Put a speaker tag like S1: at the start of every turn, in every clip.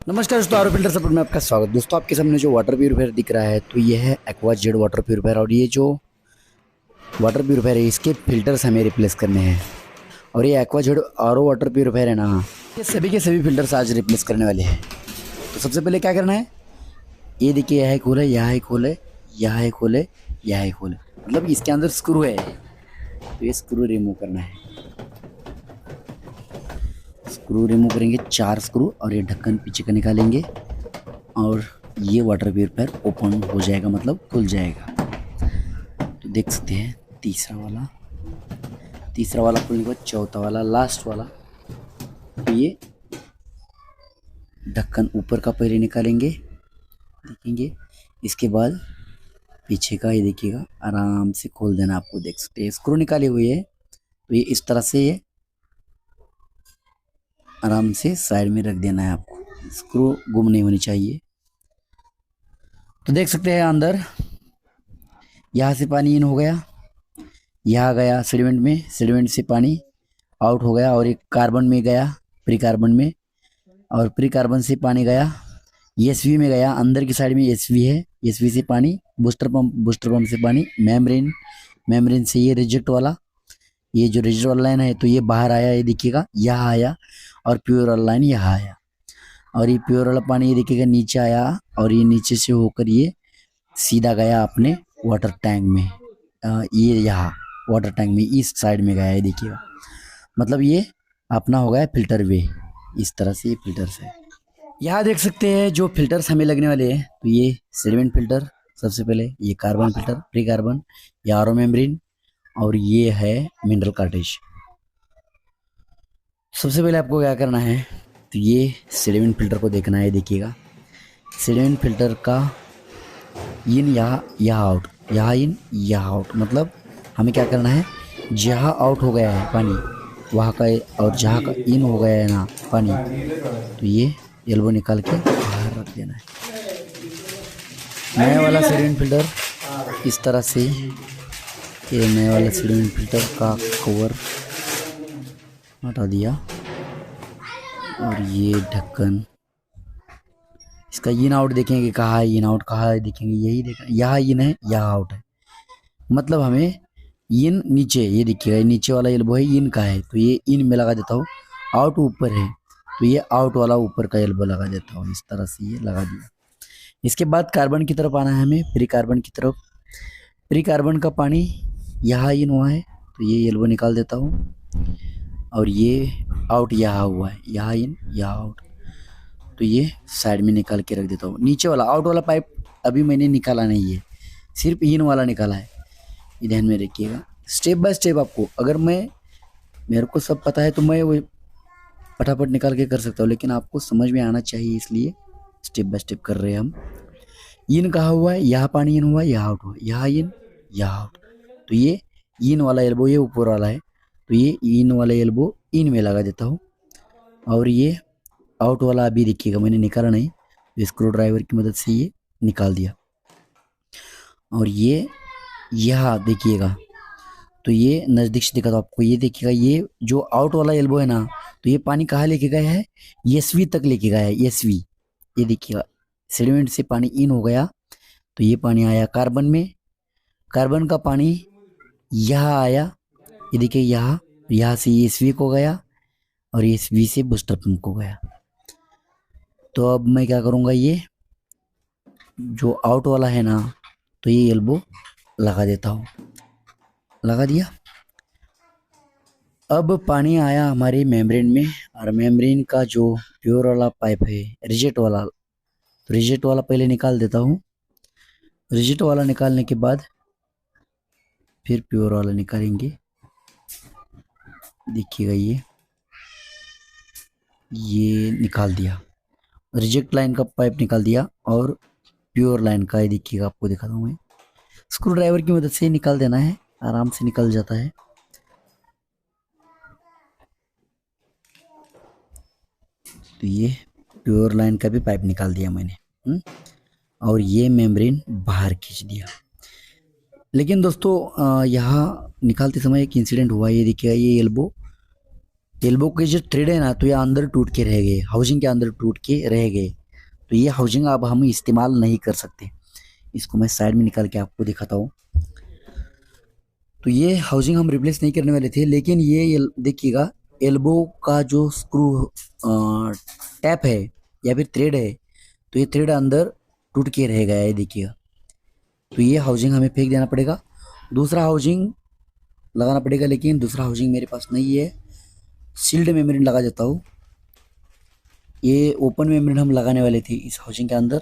S1: नमस्कार दोस्तों, are filter support में आपका स्वागत। दोस्तों आपके सामने जो वाटर प्यूरिफायर दिख रहा है तो ये है एक्वा जेड वाटर प्यूरिफायर। और ये जो वाटर प्यूरिफायर है इसके फिल्टर्स हमें रिप्लेस करने हैं। और ये aqua Z RO water purifier है ना, ये सभी के सभी फिल्टर्स आज रिप्लेस करने वाले हैं। तो सबसे पहले क्या करना है, ये देखिए यहाँ एक होल है, यहाँ एक होल है, यहाँ एक होल है, यहाँ एक होल है, मतलब इसके अंदर स्क्रू है। तो ये स्क्रू रिमूव करना है। स्क्रू रिमूव करेंगे, 4 स्क्रू, और ये ढक्कन पीछे का निकालेंगे और ये वाटर प्यूरिफायर ओपन हो जाएगा, मतलब खुल जाएगा। तो देख सकते हैं तीसरा वाला खुलने के बाद चौथा वाला, लास्ट वाला। तो ये ढक्कन ऊपर का पहले निकालेंगे, देखेंगे। इसके बाद पीछे का ये देखिएगा, आराम से खोल देना। आपको देख सकते हैं स्क्रू निकाले हुए है। तो ये इस तरह से ये आराम से साइड में रख देना है आपको, स्क्रू गुम नहीं होनी चाहिए। तो देख सकते हैं अंदर यहाँ से पानी इन हो गया, यहाँ गया सेडिमेंट में, सेडिमेंट से पानी आउट हो गया और एक कार्बन में गया, प्री कार्बन में, और प्री कार्बन से पानी गया एसवी में गया। अंदर की साइड में एसवी है, एसवी से पानी बूस्टर पंप से पानी मेम्ब्रेन से ये रिजेक्ट वाला, ये जो रिजेक्ट वाला लाइन है तो ये बाहर आया, ये देखिएगा यहाँ आया, और प्योर वाला लाइन यहाँ आया। और ये प्योर वाला पानी ये देखिएगा नीचे आया, और ये नीचे से होकर ये सीधा गया अपने वाटर टैंक में। ये यहाँ वाटर टैंक में इस साइड में गया है, देखिएगा। मतलब ये अपना हो गया फिल्टर वे। इस तरह से ये फिल्टर्स है। यहाँ देख सकते हैं जो फिल्टर्स हमें लगने वाले हैं। तो ये सेडिमेंट फिल्टर सबसे पहले, ये कार्बन फिल्टर, प्री कार्बन, ये आरओ मेम्ब्रेन, और ये है मिनरल कार्ट्रिज। सबसे पहले आपको क्या करना है, तो ये सेडिमेंट फिल्टर को देखना है। देखिएगा सेडिमेंट फिल्टर का इन यहाँ आउट, यहाँ इन यहाँ आउट। मतलब हमें क्या करना है, जहाँ आउट हो गया है पानी वहाँ का, और जहाँ का इन हो गया है ना पानी, तो ये एल्बो निकाल के बाहर रख देना है। नया वाला सेडिमेंट फिल्टर इस तरह से, ये नया वाला सेडिमेंट फिल्टर का कवर हटा दिया, और ये ढक्कन, इसका इन आउट देखेंगे कहाँ है, इन आउट कहाँ है देखेंगे, यही देखा, यहाँ इन है, यहाँ आउट है। मतलब हमें इन नीचे, ये देखिएगा नीचे वाला एल्बो है, इन का है, तो ये इन में लगा देता हूँ। आउट ऊपर है तो ये आउट वाला ऊपर का एल्बो लगा देता हूँ। इस तरह से ये लगा दिया। इसके बाद कार्बन की तरफ आना है हमें, प्री कार्बन की तरफ। प्री कार्बन का पानी यहाँ इन हुआ है, तो ये एल्बो निकाल देता हूँ, और ये आउट यहाँ हुआ है, यहाँ इन यहाँ आउट, तो ये साइड में निकाल के रख देता हूँ। नीचे वाला आउट वाला पाइप अभी मैंने निकाला नहीं है, सिर्फ इन वाला निकाला है, ये ध्यान में रखिएगा। स्टेप बाय स्टेप आपको, अगर मेरे को सब पता है तो मैं वो फटाफट निकाल के कर सकता हूँ, लेकिन आपको समझ में आना चाहिए, इसलिए स्टेप बाय स्टेप कर रहे हैं हम। इन कहा हुआ है, यहाँ पानी इन हुआ है, यहाँ आउट हुआ, यहाँ इन यहाँ आउट। तो ये इन वाला एल्बो ये ऊपर वाला है, तो ये इन वाला एल्बो इन में लगा देता हूँ, और ये आउट वाला अभी देखिएगा मैंने निकाला नहीं, तो स्क्रू ड्राइवर की मदद से ये निकाल दिया। और ये यहाँ देखिएगा, तो ये नज़दीक से दिखा था आपको, ये देखिएगा ये जो आउट वाला एल्बो है ना, तो ये पानी कहाँ लेके गया है, एसवी तक लेके गया है, एसवी। ये देखिएगा सेडिमेंट से पानी इन हो गया, तो ये पानी आया कार्बन में, कार्बन का पानी यहाँ आया, ये देखिए यहाँ से एसवी को गया, और एसवी से बूस्टर पंप को गया। तो अब मैं क्या करूँगा, ये जो आउट वाला है ना, तो ये एल्बो लगा देता हूँ, लगा दिया। अब पानी आया हमारे मेम्ब्रेन में, और मेम्ब्रेन का जो प्योर वाला पाइप है, रिजेक्ट वाला, तो रिजेक्ट वाला पहले निकाल देता हूँ। रिजेक्ट वाला निकालने के बाद फिर प्योर वाला निकालेंगे। देखिएगा ये निकाल दिया, रिजेक्ट लाइन का पाइप निकाल दिया, और प्योर लाइन का, ये देखिएगा आपको दिखाता हूँ मैं, स्क्रू ड्राइवर की मदद से निकाल देना है, आराम से निकल जाता है। तो ये प्योर लाइन का भी पाइप निकाल दिया मैंने, और ये मेम्ब्रेन बाहर खींच दिया। लेकिन दोस्तों यहाँ निकालते समय एक इंसिडेंट हुआ, ये देखिएगा ये एल्बो एल्बो के जो थ्रेड है ना, तो ये अंदर टूट के रह गए, हाउसिंग के अंदर टूट के रह गए। तो ये हाउसिंग अब हम इस्तेमाल नहीं कर सकते। इसको मैं साइड में निकाल के आपको दिखाता हूँ। तो ये हाउसिंग हम रिप्लेस नहीं करने वाले थे, लेकिन ये देखिएगा, एल्बो का जो स्क्रू टैप है या फिर थ्रेड है, तो ये थ्रेड अंदर टूट के रह गया है, देखिएगा। तो ये हाउसिंग हमें फेंक देना पड़ेगा, दूसरा हाउसिंग लगाना पड़ेगा। लेकिन दूसरा हाउसिंग मेरे पास नहीं है, सील्ड मेम्ब्रेन लगा देता हूँ। ये ओपन मेम्ब्रेन हम लगाने वाले थे इस हाउसिंग के अंदर,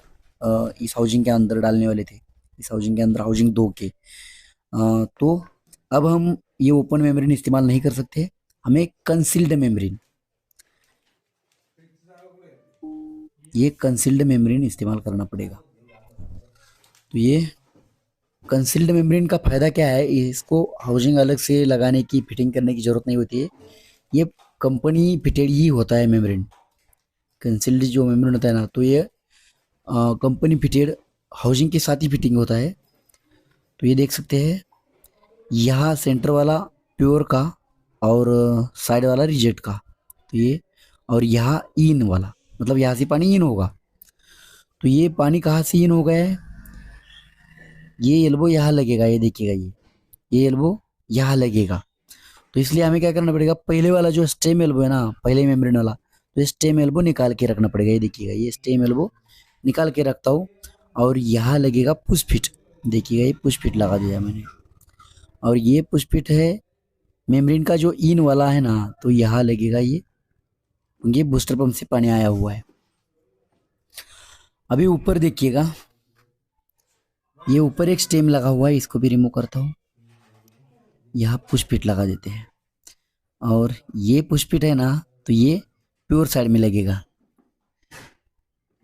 S1: इस हाउसिंग के अंदर डालने वाले थे, इस हाउसिंग के अंदर, हाउसिंग 2 के। तो अब हम ये ओपन मेम्ब्रेन इस्तेमाल नहीं कर सकते, हमें कंसील्ड मेम्ब्रेन, ये कंसील्ड मेम्ब्रेन इस्तेमाल करना पड़ेगा। तो ये कंसील्ड मेम्ब्रेन का फ़ायदा क्या है, इसको हाउसिंग अलग से लगाने की, फिटिंग करने की ज़रूरत नहीं होती है, ये कंपनी फिटेड ही होता है मेम्ब्रेन। कंसील्ड जो मेम्ब्रेन होता है ना, तो ये कंपनी फिटेड हाउसिंग के साथ ही फिटिंग होता है। तो ये देख सकते हैं, यहाँ सेंटर वाला प्योर का और साइड वाला रिजेक्ट का, तो ये, और यहाँ इन वाला, मतलब यहाँ से पानी इन होगा। तो ये पानी कहाँ से इन हो गया है, ये एल्बो यहाँ लगेगा, ये देखिएगा, ये एल्बो यहाँ लगेगा। तो इसलिए हमें क्या करना पड़ेगा, पहले वाला जो स्टेम एल्बो है ना, पहले मेम्ब्रेन वाला, तो स्टेम एल्बो निकाल के रखना पड़ेगा। ये देखिएगा, ये स्टेम एल्बो निकाल के रखता हूँ, और यहाँ लगेगा पुश फिट, देखिएगा ये पुश फिट लगा दिया मैंने। और ये पुश फिट है मेम्ब्रेन का जो इन वाला है ना, तो यहाँ लगेगा ये बूस्टर पंप से पानी आया हुआ है। अभी ऊपर देखिएगा, ये ऊपर एक स्टेम लगा हुआ है, इसको भी रिमूव करता हूँ, यहाँ पुश फिट लगा देते हैं। और ये पुश फिट है ना, तो ये प्योर साइड में लगेगा,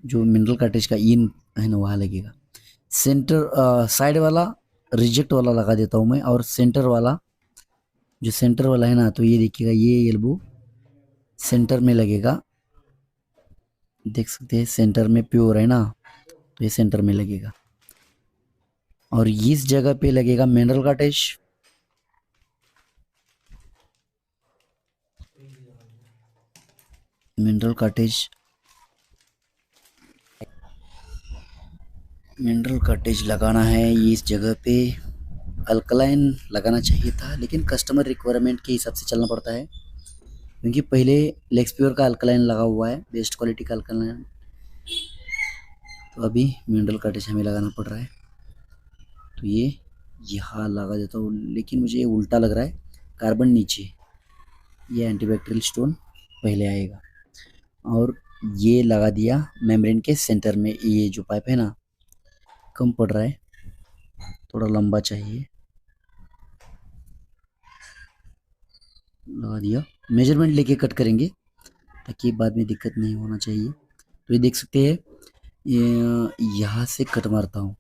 S1: जो मिनरल कार्टेज का इन है ना, वहाँ लगेगा। सेंटर साइड वाला रिजेक्ट वाला लगा देता हूँ मैं, और सेंटर वाला, जो सेंटर वाला है ना, तो ये देखिएगा, ये एल्बो सेंटर में लगेगा, देख सकते हैं सेंटर में प्योर है ना, तो ये सेंटर में लगेगा। और इस जगह पे लगेगा mineral cartridge, mineral cartridge, mineral cartridge लगाना है इस जगह पे। अल्कलाइन लगाना चाहिए था, लेकिन कस्टमर रिक्वायरमेंट के हिसाब से चलना पड़ता है, क्योंकि पहले लेक्सप्योर का अल्कलाइन लगा हुआ है, बेस्ट क्वालिटी का अल्कलाइन। तो अभी मिनरल कार्टेज हमें लगाना पड़ रहा है। तो ये यहाँ लगा देता हूँ, लेकिन मुझे ये उल्टा लग रहा है, कार्बन नीचे, ये एंटीबैक्टीरियल स्टोन पहले आएगा। और ये लगा दिया मेम्ब्रेन के सेंटर में। ये जो पाइप है ना, कम पड़ रहा है, थोड़ा लंबा चाहिए, लगा दिया। मेजरमेंट लेके कट करेंगे, ताकि बाद में दिक्कत नहीं होना चाहिए। तो ये देख सकते हैं, यहाँ से कट मारता हूँ,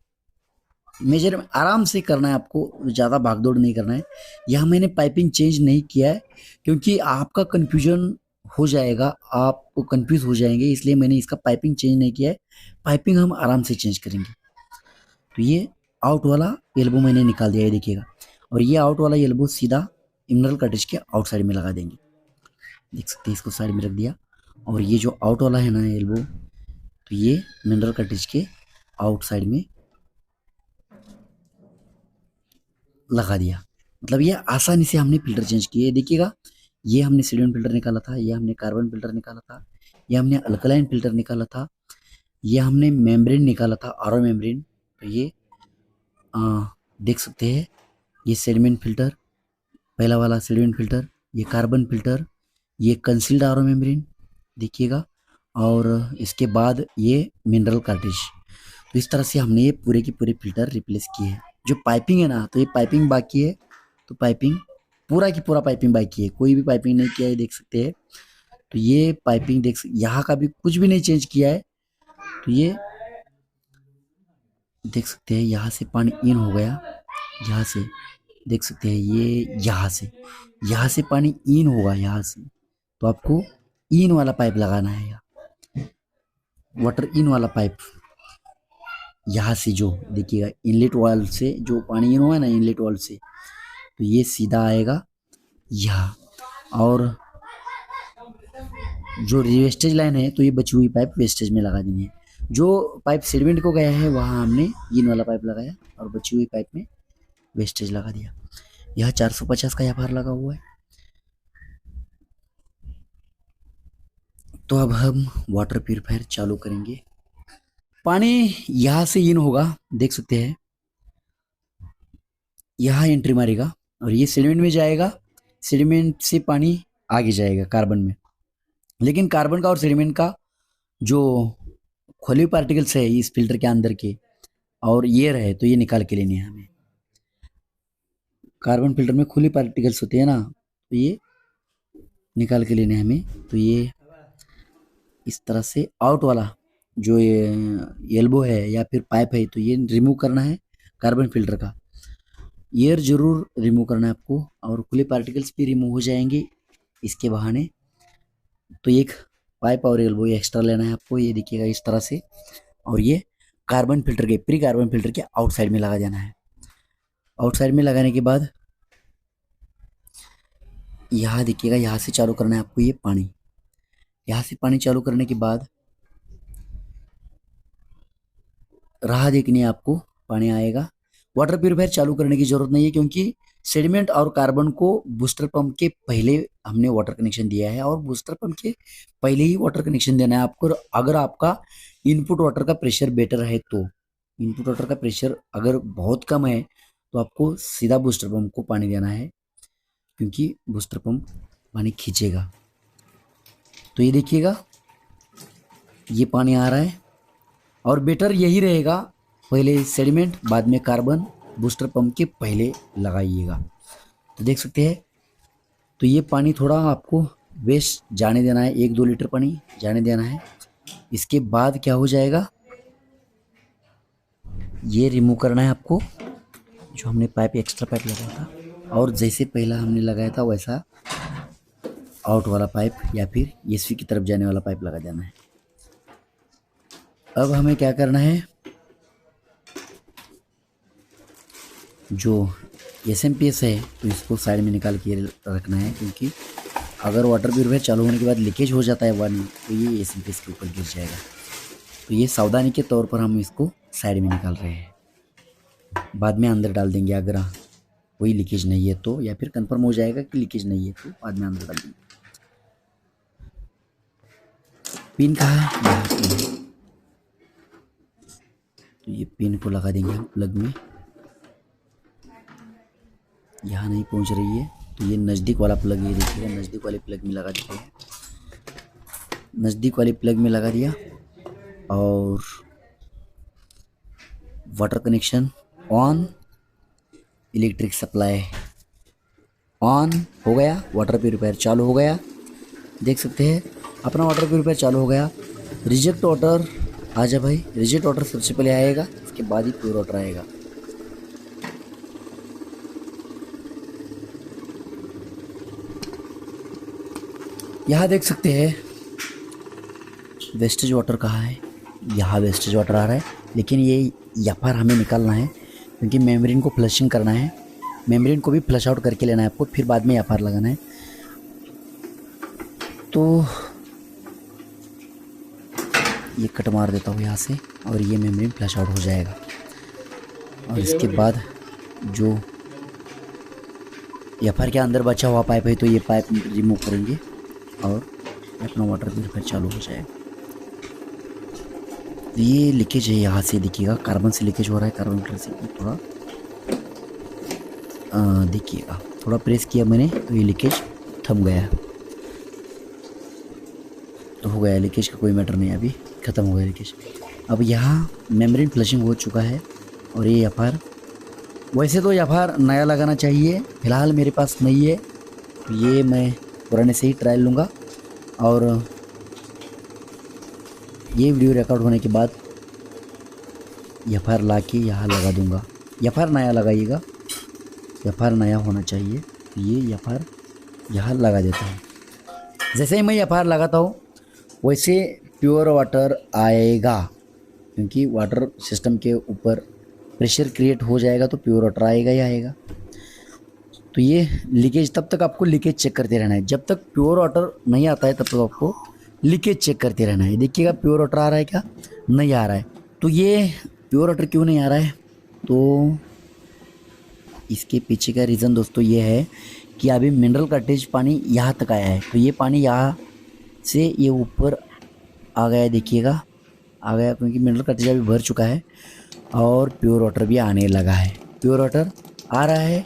S1: मेजर आराम से करना है आपको, ज़्यादा भागदौड़ नहीं करना है। यहाँ मैंने पाइपिंग चेंज नहीं किया है, क्योंकि आपका कन्फ्यूजन हो जाएगा, आप कंफ्यूज हो जाएंगे, इसलिए मैंने इसका पाइपिंग चेंज नहीं किया है। पाइपिंग हम आराम से चेंज करेंगे। तो ये आउट वाला एल्बो मैंने निकाल दिया है, देखिएगा। और ये आउट वाला एल्बो सीधा मिनरल कार्टेज के आउट साइड में लगा देंगे, देख सकते हैं, इसको साइड में रख दिया। और ये जो आउट वाला है ना एल्बो, तो ये मिनरल कार्टेज के आउट साइड में लगा दिया। मतलब ये आसानी से हमने फिल्टर चेंज किए, देखिएगा, ये हमने सिलिकॉन फिल्टर निकाला था, ये हमने कार्बन फिल्टर निकाला था, ये हमने अल्कलाइन फिल्टर निकाला था, ये हमने मेम्ब्रेन निकाला था, आरओ मेम्ब्रेन। तो ये देख सकते हैं, ये सेडिमेंट फिल्टर, पहला वाला सेडिमेंट फिल्टर, ये कार्बन फिल्टर, ये कंसील्ड आरओ मेम्ब्रेन, देखिएगा। और इसके बाद ये मिनरल कार्टेज। तो इस तरह से हमने ये पूरे के पूरे फिल्टर रिप्लेस किए हैं। जो पाइपिंग है ना, तो ये पाइपिंग बाकी है, तो पाइपिंग पूरा की पूरा पाइपिंग बाकी है, कोई भी पाइपिंग नहीं किया है, देख सकते हैं। तो ये पाइपिंग यहाँ का भी कुछ भी नहीं चेंज किया है। तो ये देख सकते हैं, यहाँ से पानी इन हो गया, यहाँ से देख सकते हैं, ये यहाँ से पानी इन होगा, यहाँ से। तो आपको इन वाला पाइप लगाना है, यहाँ वाटर इन वाला पाइप, यहाँ से जो देखिएगा इनलेट वाल से जो पानी इन हुआ ना, इनलेट वाल से, तो ये सीधा आएगा यहाँ। और जो वेस्टेज लाइन है तो ये बची हुई पाइप वेस्टेज में लगा देनी है। जो पाइप सेडिमेंट को गया है वहाँ हमने इन वाला पाइप लगाया और बची हुई पाइप में वेस्टेज लगा दिया। यह 450 का एफआर लगा हुआ है। तो अब हम वाटर प्यूरिफायर चालू करेंगे। पानी यहाँ से इन होगा, देख सकते हैं, यहाँ एंट्री मारेगा और ये सेडिमेंट में जाएगा। सेडिमेंट से पानी आगे जाएगा कार्बन में, लेकिन कार्बन का और सेडिमेंट का जो खोले पार्टिकल्स है इस फिल्टर के अंदर के और ये रहे तो ये निकाल के लेने हैं हमें। कार्बन फिल्टर में खुली पार्टिकल्स होते हैं ना, तो ये निकाल के लेने हैं हमें। तो ये इस तरह से आउट वाला जो ये एल्बो है या फिर पाइप है तो ये रिमूव करना है कार्बन फिल्टर का। एयर जरूर रिमूव करना है आपको और खुले पार्टिकल्स भी रिमूव हो जाएंगे इसके बहाने। तो एक पाइप और एल्बो एक्स्ट्रा लेना है आपको, ये देखिएगा इस तरह से। और ये कार्बन फिल्टर के प्री कार्बन फिल्टर के आउटसाइड में लगा देना है। आउटसाइड में लगाने के बाद यहाँ देखिएगा, यहाँ से चालू करना है आपको ये पानी। यहाँ से पानी चालू करने के बाद राह देखनी है आपको, पानी आएगा। वाटर प्यूरिफायर चालू करने की जरूरत नहीं है क्योंकि सेडिमेंट और कार्बन को बूस्टर पंप के पहले हमने वाटर कनेक्शन दिया है और बूस्टर पंप के पहले ही वाटर कनेक्शन देना है आपको। अगर आपका इनपुट वाटर का प्रेशर बेटर है तो, इनपुट वाटर का प्रेशर अगर बहुत कम है तो आपको सीधा बूस्टर पंप को पानी देना है क्योंकि बूस्टर पंप पानी खींचेगा। तो ये देखिएगा ये पानी आ रहा है और बेटर यही रहेगा, पहले सेडिमेंट बाद में कार्बन बूस्टर पंप के पहले लगाइएगा। तो देख सकते हैं। तो ये पानी थोड़ा आपको वेस्ट जाने देना है, 1-2 लीटर पानी जाने देना है। इसके बाद क्या हो जाएगा, ये रिमूव करना है आपको जो हमने पाइप एक्स्ट्रा पाइप लगाया था और जैसे पहला हमने लगाया था वैसा आउट वाला पाइप या फिर एसवी की तरफ जाने वाला पाइप लगा देना है। अब हमें क्या करना है, जो एसएमपीएस है तो इसको साइड में निकाल के रखना है क्योंकि अगर वाटर प्यूरिफायर चालू होने के बाद लीकेज हो जाता है पानी तो ये एसएमपीएस के ऊपर गिर जाएगा। तो ये सावधानी के तौर पर हम इसको साइड में निकाल रहे हैं, बाद में अंदर डाल देंगे अगर कोई लीकेज नहीं है तो, या फिर कंफर्म हो जाएगा कि लीकेज नहीं है तो बाद में अंदर डाल देंगे। पिन कहाँ है, तो ये पिन को लगा देंगे हम प्लग में। यहाँ नहीं पहुँच रही है तो ये नज़दीक वाला प्लग, ये देखिएगा नज़दीक वाले प्लग में लगा देते हैं। नज़दीक वाले प्लग में लगा दिया और water connection on, electric supply on हो गया, वाटर प्यूरिफायर चालू हो गया। देख सकते हैं अपना वाटर प्यूरिफायर चालू हो गया। रिजेक्ट वाटर आ जा भाई, रिजेक्ट वाटर सबसे पहले आएगा, इसके बाद ही प्योर वाटर आएगा। यहाँ देख सकते हैं वेस्टेज वाटर कहाँ है, यहाँ वेस्टेज वाटर आ रहा है, लेकिन ये एफआर हमें निकालना है क्योंकि मेम्ब्रेन को फ्लशिंग करना है। मेम्ब्रेन को भी फ्लश आउट करके लेना है आपको, फिर बाद में एफआर लगाना है। तो ये कट मार देता हूँ यहाँ से और ये मेम्ब्रेन फ्लश आउट हो जाएगा। और इसके बाद जो एफआर के अंदर बचा हुआ पाइप है तो ये पाइप रिमूव करेंगे और अपना वाटर प्यूरिफायर चालू हो जाएगा। ये लीकेज है, यहाँ से देखिएगा कार्बन से लीकेज हो रहा है, कार्बन फिल्टर से थोड़ा देखिएगा, थोड़ा प्रेस किया मैंने तो ये लीकेज थम गया। तो हो गया लीकेज का कोई मैटर नहीं, अभी ख़त्म हो गया लीकेज। अब यहाँ मेम्ब्रेन फ्लशिंग हो चुका है और ये एफआर, वैसे तो एफआर नया लगाना चाहिए, फ़िलहाल मेरे पास नहीं है तो ये मैं पुराने से ही ट्रायल लूँगा और ये वीडियो रिकॉर्ड होने के बाद एफआर ला के यहाँ लगा दूँगा। एफआर नया लगाइएगा, एफआर नया होना चाहिए। ये एफआर यहाँ लगा देता हूँ। जैसे ही मैं एफआर लगाता हूँ वैसे प्योर वाटर आएगा क्योंकि वाटर सिस्टम के ऊपर प्रेशर क्रिएट हो जाएगा तो प्योर वाटर आएगा ही आएगा। तो ये लीकेज, तब तक आपको लीकेज चेक करते रहना है। जब तक प्योर वाटर नहीं आता है तब तक आपको लीकेज चेक करते रहना है। देखिएगा प्योर वाटर आ रहा है क्या, नहीं आ रहा है। तो ये प्योर वाटर क्यों नहीं आ रहा है, तो इसके पीछे का रीज़न दोस्तों ये है कि अभी मिनरल कटेज पानी यहाँ तक आया है। तो ये पानी यहाँ से ये ऊपर आ गया, देखिएगा आ गया, क्योंकि मिनरल कटेज अभी भर चुका है और प्योर वाटर भी आने लगा है। प्योर वाटर आ रहा है,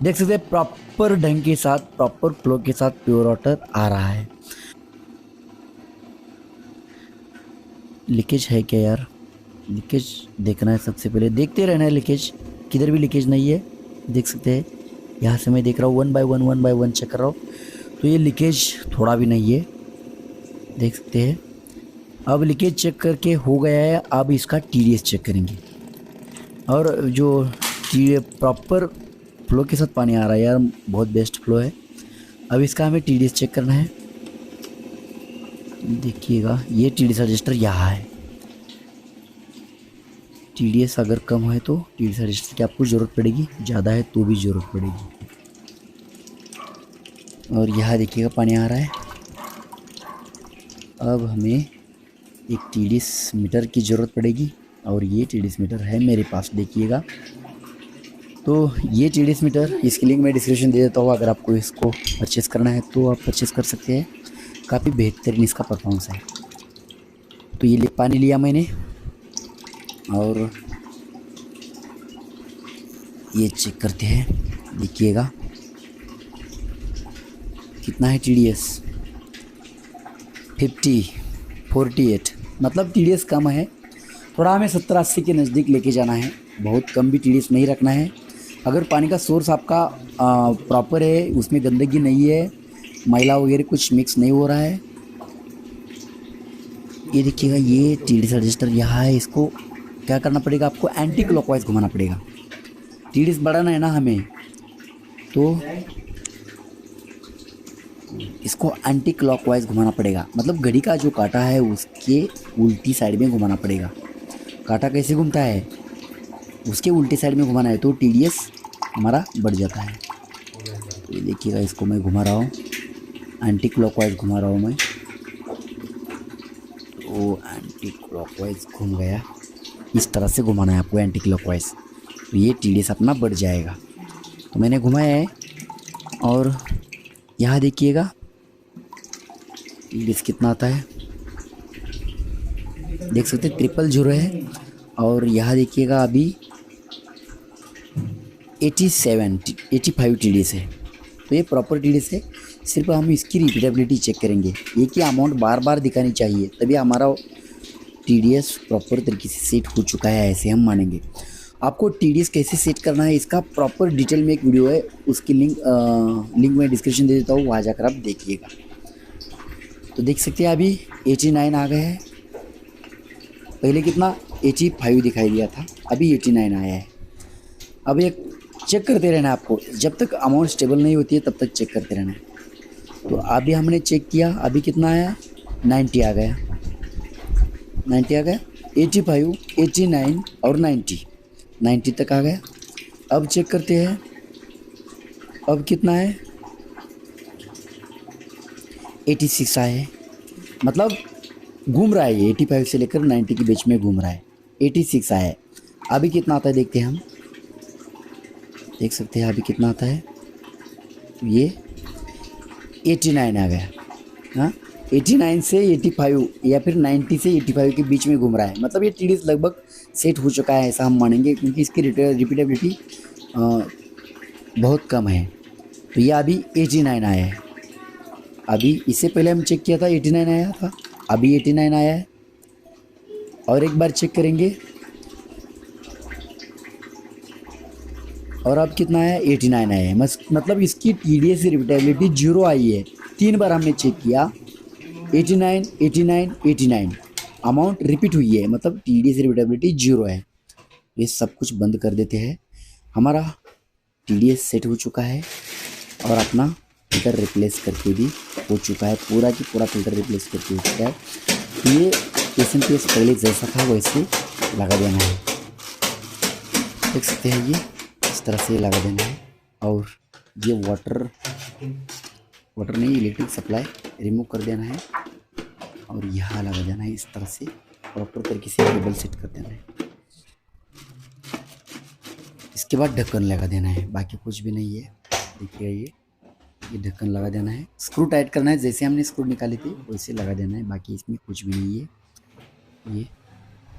S1: देख सकते हैं प्रॉपर ढंग के साथ, प्रॉपर फ्लो के साथ प्योर वाटर आ रहा है। लीकेज है क्या यार, लीकेज देखना है, सबसे पहले देखते रहना है लीकेज, किधर भी लीकेज नहीं है। देख सकते हैं यहाँ से मैं देख रहा हूँ वन बाय वन चेक कर रहा हूँ, तो ये लीकेज थोड़ा भी नहीं है, देख सकते हैं। अब लीकेज चेक करके हो गया है, अब इसका TDS चेक करेंगे। और जो प्रॉपर फ्लो के साथ पानी आ रहा है यार, बहुत बेस्ट फ्लो है। अब इसका हमें TDS चेक करना है। देखिएगा ये TDS रजिस्टर यहाँ है। TDS अगर कम है तो TDS रजिस्टर की आपको ज़रूरत पड़ेगी, ज़्यादा है तो भी ज़रूरत पड़ेगी। और यहाँ देखिएगा पानी आ रहा है। अब हमें एक TDS मीटर की ज़रूरत पड़ेगी और ये TDS मीटर है मेरे पास, देखिएगा। तो ये TDS मीटर, इसकी लिंक मैं डिस्क्रिप्शन दे देता हूँ, अगर आपको इसको परचेज़ करना है तो आप परचेज़ कर सकते हैं। काफ़ी बेहतरीन इसका परफॉर्मेंस है। तो ये पानी लिया मैंने और ये चेक करते हैं, देखिएगा कितना है TDS, 48, मतलब TDS कम है। थोड़ा हमें 70-80 के नज़दीक लेके जाना है, बहुत कम भी TDS नहीं रखना है। अगर पानी का सोर्स आपका प्रॉपर है, उसमें गंदगी नहीं है, मैला वगैरह कुछ मिक्स नहीं हो रहा है। ये देखिएगा ये TDS रजिस्टर यहाँ है, इसको क्या करना पड़ेगा, आपको एंटी क्लॉकवाइज घुमाना पड़ेगा। TDS बढ़ाना है ना हमें, तो इसको एंटी क्लॉकवाइज घुमाना पड़ेगा, मतलब घड़ी का जो कांटा है उसके उल्टी साइड में घुमाना पड़ेगा। कांटा कैसे घूमता है, उसके उल्टी साइड में घुमाना है, तो TDS हमारा बढ़ जाता है। ये देखिएगा इसको मैं घुमा रहा हूँ, एंटी क्लॉकवाइज घुमा रहा हूँ मैं, तो एंटी क्लॉकवाइज घूम गया। इस तरह से घुमाना है आपको एंटी क्लॉकवाइज, तो ये TDS अपना बढ़ जाएगा। तो मैंने घुमाया है और यहाँ देखिएगा TDS कितना आता है, देख सकते हैं 000 है। और यहाँ देखिएगा अभी 85 TDS है। तो ये प्रॉपर TDS है, सिर्फ हम इसकी रिपीटेबिलिटी चेक करेंगे। एक ही अमाउंट बार बार दिखानी चाहिए, तभी हमारा TDS प्रॉपर तरीके से सेट हो चुका है, ऐसे हम मानेंगे। आपको TDS कैसे सेट करना है इसका प्रॉपर डिटेल में एक वीडियो है, उसकी लिंक मैं डिस्क्रिप्शन दे देता हूँ, वहाँ जाकर आप देखिएगा। तो देख सकते हैं अभी 89 आ गए हैं, पहले कितना 85 दिखाई दिया था, अभी 89 आया है। अब एक चेक करते रहना है आपको, जब तक अमाउंट स्टेबल नहीं होती है तब तक चेक करते रहना है। तो अभी हमने चेक किया, अभी कितना आया, 90 आ गया, 90 आ गया, 85, 89 और 90 तक आ गया। अब चेक करते हैं, अब कितना है, 86 आया है, मतलब घूम रहा है ये 85 से लेकर 90 के बीच में घूम रहा है, 86 आया है। अभी कितना आता है देखते हैं हम, देख सकते हैं अभी कितना आता है, ये 89 आ गया। हाँ 89 से 85 या फिर 90 से 85 के बीच में घूम रहा है, मतलब ये TDS लगभग सेट हो चुका है, ऐसा हम मानेंगे, क्योंकि इसकी रिपीटेबिलिटी बहुत कम है। तो ये अभी 89 आया है, अभी इससे पहले हम चेक किया था 89 आया था, अभी 89 आया है। और एक बार चेक करेंगे, और अब कितना है, 89 आया है, मतलब इसकी TDS रिपीटेबिलिटी 0 आई है। 3 बार हमने चेक किया, 89, 89, 89 अमाउंट रिपीट हुई है, मतलब TDS रिपीटेबिलिटी 0 है। ये सब कुछ बंद कर देते हैं, हमारा TDS सेट हो चुका है और अपना फिल्टर रिप्लेस करके भी हो चुका है, पूरा की पूरा फिल्टर रिप्लेस करके हो चुका है। ये SMPS पहले जैसा था वैसे लगा देना है, देख सकते हैं ये इस तरह से लगा देना है। और ये वाटर नहीं, इलेक्ट्रिक सप्लाई रिमूव कर देना है। और यहाँ लगा देना है इस तरह से, प्रॉपर तरीके से केबल सेट कर देना है। इसके बाद ढक्कन लगा देना है, बाकी कुछ भी नहीं है। देखिए ये ढक्कन लगा देना है, स्क्रू टाइट करना है, जैसे हमने स्क्रू निकाली थी वैसे लगा देना है, बाकी इसमें कुछ भी नहीं है। ये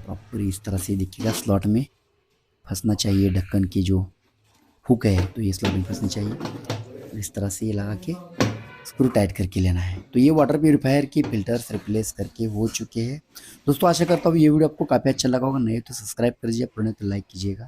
S1: प्रॉपर इस तरह से देखिएगा, स्लॉट में फंसना चाहिए ढक्कन की जो हुक है, तो ये स्लॉट में फंसनी चाहिए। इस तरह से ये लगा के स्क्रू टाइट करके लेना है। तो ये वाटर प्यूरीफायर की फिल्टर्स रिप्लेस करके हो चुके हैं दोस्तों। आशा करता हूँ ये वीडियो आपको काफ़ी अच्छा लगा होगा, नहीं तो सब्सक्राइब कर दीजिए, पुराने तो लाइक कीजिएगा।